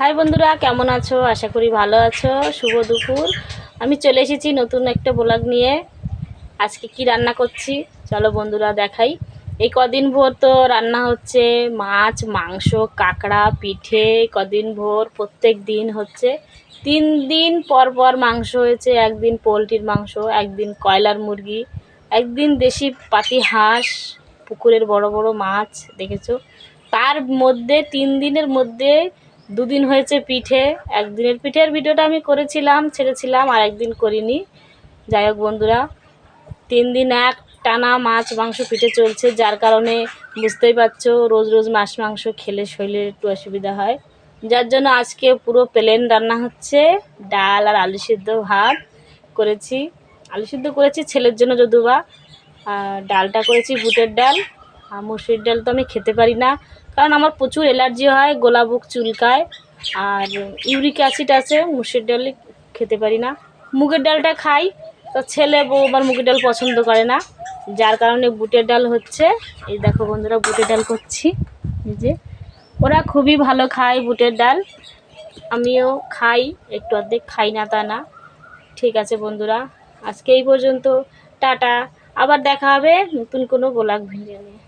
High বন্ধুরা, কেমন আছো? আশা করি ভালো আছো। শুভ দুপুর। আমি চলে এসেছি নতুন একটা ব্লগ নিয়ে। আজকে কি রান্না করছি চলো বন্ধুরা দেখাই। এই কদিন ভোর তো রান্না হচ্ছে মাছ, মাংস, কাঁকড়া, পিঠে। কদিন ভোর প্রত্যেক দিন হচ্ছে। 3 দিন পর পর মাংস হয়েছে। একদিন পোলট্রির মাংস, একদিন কয়লার মুরগি, একদিন দেশি পাতি হাঁস, পুকুরের বড় বড় মাছ দেখেছো। তার মধ্যে 3 দিনের মধ্যে 2 দিন হয়েছে পিঠে। একদিনের পিঠের ভিডিওটা আমি করেছিলাম, ছেড়েছিলাম, আর একদিন করিনি। যাই হোক বন্ধুরা, 3 দিন এক টানা মাছ মাংস পিঠে চলছে, যার কারণে বুঝতেই পারছো রোজ রোজ মাছ মাংস খেলে শরীরের একটু অসুবিধা হয়। যার জন্য আজকে পুরো প্লেন রান্না হচ্ছে। ডাল আর আলু সিদ্ধ ভাত করেছি। আলু সিদ্ধ করেছি ছেলের জন্য যদুবা। আর ডালটা করেছি বুটের ডাল। আর মুসুরির ডাল তো আমি খেতে পারি না, কারণ আমার প্রচুর অ্যালার্জি হয়, গলা বুক চুলকায়, আর ইউরিক অ্যাসিড আছে। মুসুরির ডাল খেতে পারি না। মুগের ডালটা খাই, তো ছেলে বউ আবার মুগের ডাল পছন্দ করে না, যার কারণে বুটের ডাল হচ্ছে। এই দেখো বন্ধুরা, বুটের ডাল করছি। এই যে ওরা খুবই ভালো খায় বুটের ডাল, আমিও খাই, একটু অর্ধেক খাই না তা না। ঠিক আছে বন্ধুরা, আজকে এই পর্যন্ত। টাটা। আবার দেখা হবে নতুন কোনো ব্লগ ভিডিও নিয়ে।